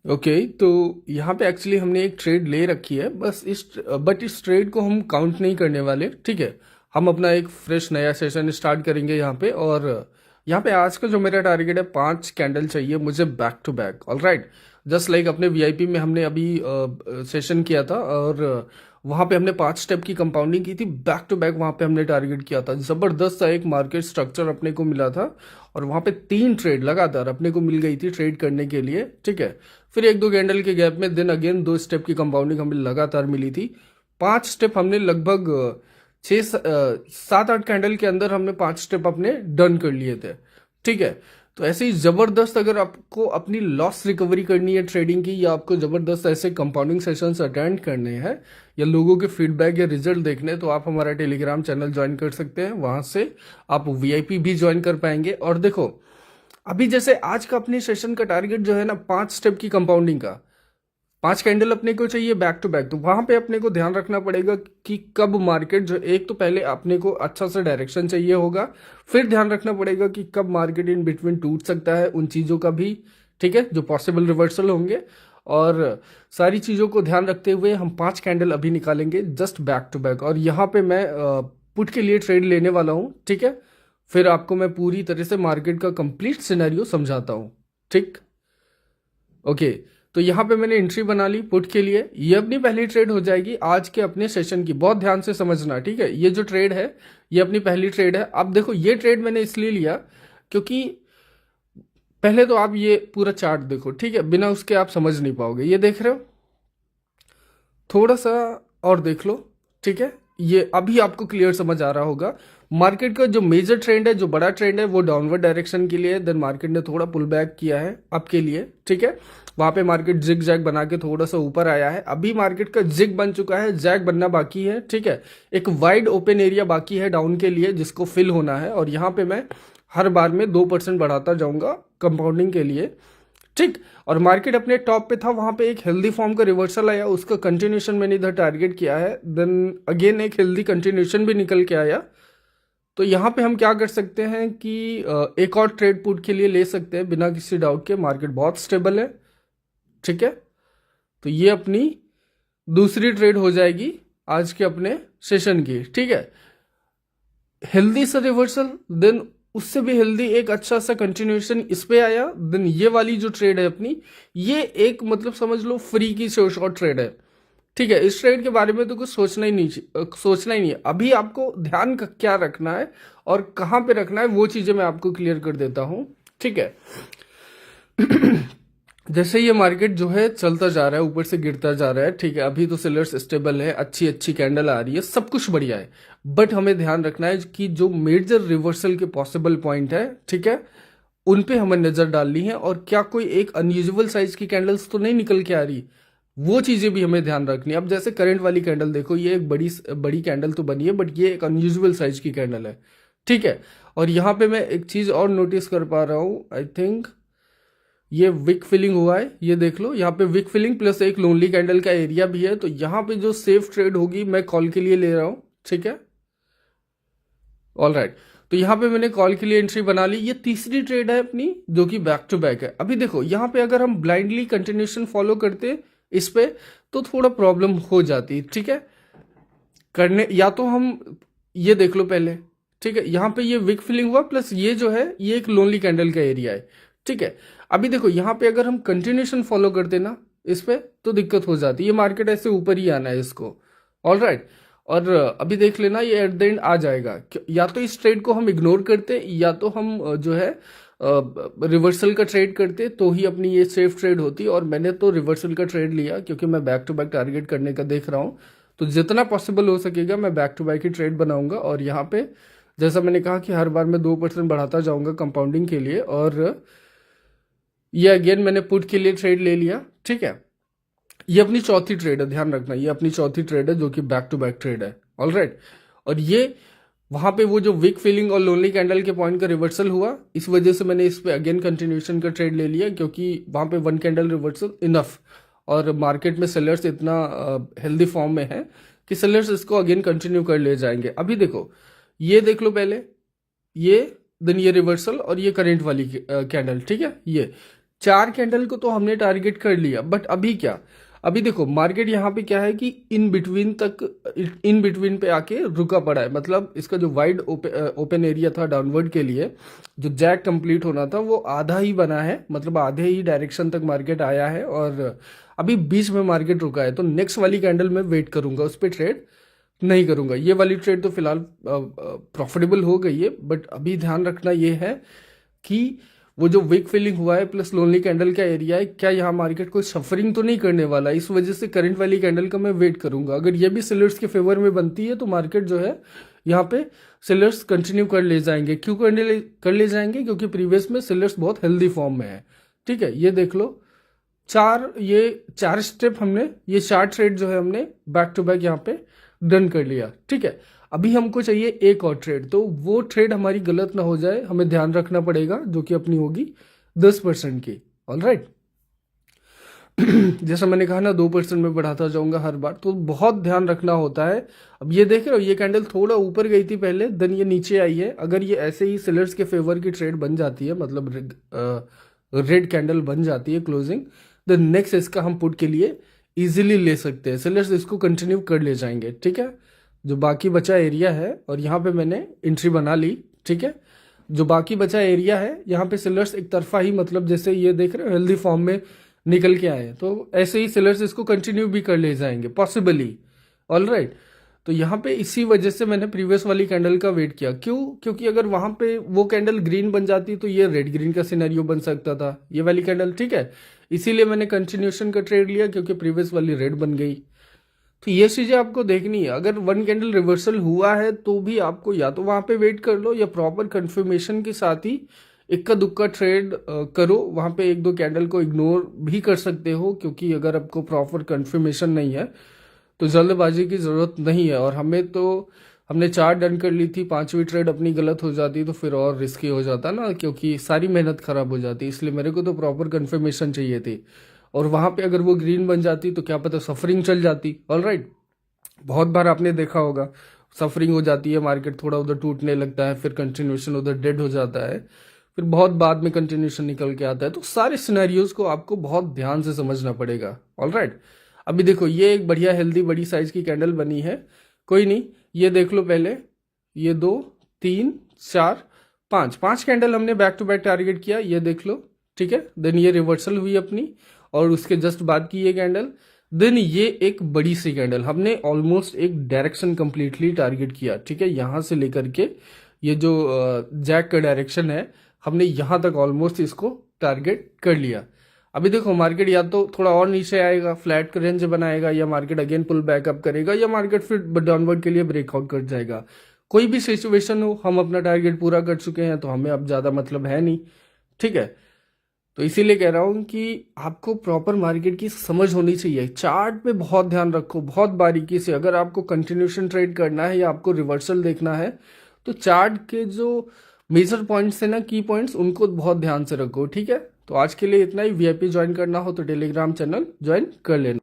Okay, तो यहाँ पे एक्चुअली हमने एक ट्रेड ले रखी है, बस इस ट्रेड को हम काउंट नहीं करने वाले, ठीक है। हम अपना एक फ्रेश नया सेशन स्टार्ट करेंगे यहाँ पे। और यहाँ पे आज का जो मेरा टारगेट है, 5 कैंडल चाहिए मुझे back to back. All right, just like अपने वीआईपी में हमने अभी सेशन किया था, और वहाँ पे हमने 5 स्टेप की कंपाउंडिंग की थी बैक टू बैक। वहाँ पे हमने टारगेट किया था, ज़बरदस्त सा एक मार्केट स्ट्रक्चर अपने को मिला था, और वहाँ पे 3 ट्रेड लगातार अपने को मिल गई थी ट्रेड करने के लिए, ठीक है। फिर 1-2 कैंडल के गैप में देन अगेन 2 स्टेप की कंपाउंडिंग हमें लगातार मिली थी। 5 स्टेप हमने लगभग 6-7-8 कैंडल के अंदर हमने 5 स्टेप अपने डन कर लिए थे, ठीक है। तो ऐसे ही जबरदस्त अगर आपको अपनी लॉस रिकवरी करनी है ट्रेडिंग की, या आपको जबरदस्त ऐसे कंपाउंडिंग सेशंस अटेंड करने हैं, या लोगों के फीडबैक या रिजल्ट देखने हैं, तो आप हमारा टेलीग्राम चैनल ज्वाइन कर सकते हैं। वहां से आप वीआईपी भी ज्वाइन कर पाएंगे। और देखो, अभी जैसे आज का अपने सेशन का टारगेट जो है ना, 5 स्टेप की कंपाउंडिंग का, 5 कैंडल अपने को चाहिए बैक टू बैक। तो वहां पे अपने को ध्यान रखना पड़ेगा कि कब मार्केट जो, एक तो पहले अपने को अच्छा सा डायरेक्शन चाहिए होगा, फिर ध्यान रखना पड़ेगा कि कब मार्केट इन बिटवीन टूट सकता है, उन चीज़ों का भी, ठीक है, जो पॉसिबल रिवर्सल होंगे। और सारी चीज़ों को ध्यान रखते हुए हम 5 कैंडल अभी निकालेंगे जस्ट बैक टू बैक। और यहाँ पे मैं पुट के लिए ट्रेड लेने वाला हूँ, ठीक है। फिर आपको मैं पूरी तरह से मार्केट का कंप्लीट सिनेरियो समझाता हूँ, ठीक। ओके, तो यहाँ पे मैंने एंट्री बना ली पुट के लिए। ये अपनी पहली ट्रेड हो जाएगी आज के अपने सेशन की, बहुत ध्यान से समझना, ठीक है। ये जो ट्रेड है, ये अपनी पहली ट्रेड है। अब देखो, ये ट्रेड मैंने इसलिए लिया क्योंकि पहले तो आप ये पूरा चार्ट देखो, ठीक है, बिना उसके आप समझ नहीं पाओगे। ये देख रहे हो, थोड़ा सा और देख लो, ठीक है। ये अभी आपको क्लियर समझ आ रहा होगा। मार्केट का जो मेजर ट्रेंड है, जो बड़ा ट्रेंड है, वो डाउनवर्ड डायरेक्शन के लिए, देन मार्केट ने थोड़ा पुल बैक किया है आपके लिए, ठीक है। वहां पे मार्केट जिग जैग बना के थोड़ा सा ऊपर आया है। अभी मार्केट का जिग बन चुका है, जैग बनना बाकी है, ठीक है। एक वाइड ओपन एरिया बाकी है डाउन के लिए, जिसको फिल होना है। और यहाँ पे मैं हर बार में 2% बढ़ाता जाऊंगा कंपाउंडिंग के लिए, ठीक। और मार्केट अपने टॉप पे था, वहां पे एक हेल्दी फॉर्म का रिवर्सल आया, उसका कंटिन्यूशन मैंने इधर टारगेट किया है। देन अगेन एक हेल्दी कंटिन्यूशन भी निकल के आया। तो यहाँ पे हम क्या कर सकते हैं कि एक और ट्रेड पुट के लिए ले सकते हैं बिना किसी डाउट के। मार्केट बहुत स्टेबल है, ठीक है। तो ये अपनी दूसरी ट्रेड हो जाएगी आज के अपने सेशन की, ठीक है। हेल्दी सा रिवर्सल, देन उससे भी हेल्दी एक अच्छा सा कंटिन्यूएशन इस पे आया। देन ये वाली जो ट्रेड है अपनी, ये एक मतलब समझ लो फ्री की शॉर्ट ट्रेड है, ठीक है। इस ट्रेड के बारे में तो कुछ सोचना ही नहीं है। अभी आपको ध्यान क्या रखना है और कहाँ पे रखना है, वो चीजें मैं आपको क्लियर कर देता हूँ, ठीक है। जैसे ये मार्केट जो है चलता जा रहा है, ऊपर से गिरता जा रहा है, ठीक है। अभी तो सेलर्स स्टेबल है, अच्छी अच्छी कैंडल आ रही है, सब कुछ बढ़िया है। बट हमें ध्यान रखना है कि जो मेजर रिवर्सल के पॉसिबल पॉइंट है, ठीक है, उन पे हमें नजर डालनी है। और क्या कोई एक अनयूजुअल साइज की कैंडल्स तो नहीं निकल के आ रही, वो चीजें भी हमें ध्यान रखनी है। अब जैसे करंट वाली कैंडल देखो, ये एक बड़ी बड़ी कैंडल तो बनी है, बट ये एक अनयूजुअल साइज की कैंडल है, ठीक है। और यहाँ पे मैं एक चीज और नोटिस कर पा रहा हूँ, आई थिंक ये विक फिलिंग हुआ है। ये देख लो, यहाँ पे विक फिलिंग प्लस एक लोनली कैंडल का एरिया भी है। तो यहाँ पे जो सेफ ट्रेड होगी, मैं कॉल के लिए ले रहा हूँ, ठीक है। ऑल राइट, तो यहाँ पे मैंने कॉल के लिए एंट्री बना ली। ये तीसरी ट्रेड है अपनी, जो कि बैक टू बैक है। अभी देखो, यहाँ पे अगर हम ब्लाइंडली कंटिन्यूशन फॉलो करते इस पे, तो थोड़ा प्रॉब्लम हो जाती, ठीक है। करने या तो हम ये देख लो पहले, ठीक है। यहाँ पे ये विक फिलिंग हुआ, प्लस ये जो है ये एक लोनली कैंडल का एरिया है, ठीक है। अभी देखो, यहाँ पे अगर हम कंटिन्यूशन फॉलो करते ना इस पे, तो दिक्कत हो जाती है। ये मार्केट ऐसे ऊपर ही आना है इसको, ऑल राइट। और अभी देख लेना, ये एट द एंड आ जाएगा। या तो इस ट्रेड को हम इग्नोर करते, या तो हम जो है रिवर्सल का ट्रेड करते, तो ही अपनी ये सेफ ट्रेड होती। और मैंने तो रिवर्सल का ट्रेड लिया क्योंकि मैं बैक टू बैक टारगेट करने का देख रहा हूँ। तो जितना पॉसिबल हो सकेगा मैं बैक टू बैक ही ट्रेड बनाऊंगा। और यहाँ पे जैसा मैंने कहा कि हर बार मैं 2% बढ़ाता जाऊंगा कंपाउंडिंग के लिए। और ये अगेन मैंने पुट के लिए ट्रेड ले लिया, ठीक है। ये अपनी चौथी ट्रेड है, ध्यान रखना, ये अपनी चौथी ट्रेड है जो कि बैक टू बैक ट्रेड है, ऑल राइट। और ये वहां पे वो जो विक फीलिंग और लोनली कैंडल के पॉइंट का रिवर्सल हुआ, इस वजह से मैंने इस पे अगेन कंटिन्यूएशन का ट्रेड ले लिया, क्योंकि वहां पे 1 कैंडल रिवर्सल इनफ। और मार्केट में सेलर्स इतना हेल्दी फॉर्म में है कि सेलर्स इसको अगेन कंटिन्यू कर ले जाएंगे। अभी देखो, ये देख लो पहले, ये देन ये रिवर्सल और ये करंट वाली कैंडल, ठीक है। ये 4 कैंडल को तो हमने टारगेट कर लिया, बट अभी क्या, अभी देखो मार्केट यहाँ पे क्या है कि इन बिटवीन पे आके रुका पड़ा है। मतलब इसका जो वाइड ओपन एरिया था डाउनवर्ड के लिए, जो जैक कंप्लीट होना था वो आधा ही बना है, मतलब आधे ही डायरेक्शन तक मार्केट आया है और अभी बीच में मार्केट रुका है। तो नेक्स्ट वाली कैंडल में वेट करूंगा, उस पर ट्रेड नहीं करूंगा। ये वाली ट्रेड तो फिलहाल प्रॉफिटेबल हो गई है, बट अभी ध्यान रखना ये है कि वो जो वीक फीलिंग हुआ है प्लस लोनली कैंडल का एरिया है, क्या यहाँ मार्केट कोई सफरिंग तो नहीं करने वाला है। इस वजह से करंट वाली कैंडल का मैं वेट करूंगा। अगर ये भी सेलर्स के फेवर में बनती है तो मार्केट जो है यहाँ पे सेलर्स कंटिन्यू कर ले जाएंगे। क्यों कर ले जाएंगे, क्योंकि प्रीवियस में सेलर्स बहुत हेल्दी फॉर्म में है। ठीक है, ये देख लो ये चार स्टेप हमने, ये 4 ट्रेड जो है हमने बैक टू बैक यहाँ पे डन कर लिया। ठीक है, अभी हमको चाहिए एक और ट्रेड, तो वो ट्रेड हमारी गलत ना हो जाए, हमें ध्यान रखना पड़ेगा, जो कि अपनी होगी 10% की। ऑल राइट, जैसा मैंने कहा ना 2% में बढ़ाता जाऊंगा हर बार, तो बहुत ध्यान रखना होता है। अब ये देख रहे हो, ये कैंडल थोड़ा ऊपर गई थी पहले, देन ये नीचे आई है। अगर ये ऐसे ही सेलर्स के फेवर की ट्रेड बन जाती है, मतलब रेड कैंडल बन जाती है क्लोजिंग, देन नेक्स्ट इसका हम पुट के लिए इजीली ले सकते हैं। सेलर्स इसको कंटिन्यू कर ले जाएंगे। ठीक है, जो बाकी बचा एरिया है, और यहाँ पे मैंने एंट्री बना ली। ठीक है, जो बाकी बचा एरिया है यहाँ पे सेलर्स एक तरफा ही, मतलब जैसे ये देख रहे हो हेल्दी फॉर्म में निकल के आए हैं, तो ऐसे ही सेलर्स इसको कंटिन्यू भी कर ले जाएंगे पॉसिबली। ऑल राइट, तो यहाँ पे इसी वजह से मैंने प्रीवियस वाली कैंडल का वेट किया। क्यों, क्योंकि अगर वहां पे वो कैंडल ग्रीन बन जाती तो ये रेड ग्रीन का सिनेरियो बन सकता था, ये वाली कैंडल। ठीक है, इसीलिए मैंने कंटिन्यूशन का ट्रेड लिया, क्योंकि प्रीवियस वाली रेड बन गई। तो ये चीजें आपको देखनी है। अगर 1 कैंडल रिवर्सल हुआ है तो भी आपको या तो वहां पे वेट कर लो, या प्रॉपर कंफर्मेशन के साथ ही इक्का दुक्का ट्रेड करो। वहां पे 1-2 कैंडल को इग्नोर भी कर सकते हो, क्योंकि अगर आपको प्रॉपर कंफर्मेशन नहीं है तो जल्दबाजी की जरूरत नहीं है। और हमने 4 डन कर ली थी, 5वीं ट्रेड अपनी गलत हो जाती तो फिर और रिस्की हो जाता ना, क्योंकि सारी मेहनत खराब हो जाती। इसलिए मेरे को तो प्रॉपर कंफर्मेशन चाहिए थी, और वहां पे अगर वो ग्रीन बन जाती तो क्या पता सफरिंग चल जाती। ऑल राइट, बहुत बार आपने देखा होगा सफरिंग हो जाती है, मार्केट थोड़ा उधर टूटने लगता है, फिर कंटिन्यूशन उधर डेड हो जाता है, फिर बहुत बाद में कंटिन्यूशन निकल के आता है। तो सारे सिनेरियोज को आपको बहुत ध्यान से समझना पड़ेगा। ऑल राइट, अभी देखो ये एक बढ़िया हेल्दी बड़ी साइज की कैंडल बनी है, कोई नहीं, ये देख लो पहले, ये 2 3 4 5 कैंडल हमने बैक टू बैक टारगेट किया, ये देख लो। ठीक है, देन ये रिवर्सल हुई अपनी, और उसके जस्ट बाद की ये कैंडल, देन ये एक बड़ी सी कैंडल, हमने ऑलमोस्ट एक डायरेक्शन कंप्लीटली टारगेट किया। ठीक है, यहां से लेकर के ये जो जैक का डायरेक्शन है, हमने यहां तक ऑलमोस्ट इसको टारगेट कर लिया। अभी देखो मार्केट या तो थोड़ा और नीचे आएगा, फ्लैट रेंज बनाएगा, या मार्केट अगेन पुल बैकअप करेगा, या मार्केट फिर डाउनवर्ड के लिए ब्रेकआउट कर जाएगा। कोई भी सिचुएशन हो, हम अपना टारगेट पूरा कर चुके हैं, तो हमें अब ज्यादा मतलब है नहीं। ठीक है, तो इसीलिए कह रहा हूं कि आपको प्रॉपर मार्केट की समझ होनी चाहिए। चार्ट पे बहुत ध्यान रखो, बहुत बारीकी से। अगर आपको कंटिन्यूशन ट्रेड करना है या आपको रिवर्सल देखना है, तो चार्ट के जो मेजर पॉइंट्स है ना, की पॉइंट्स, उनको बहुत ध्यान से रखो। ठीक है, तो आज के लिए इतना ही। वीआईपी ज्वाइन करना हो तो टेलीग्राम चैनल ज्वाइन कर लेना।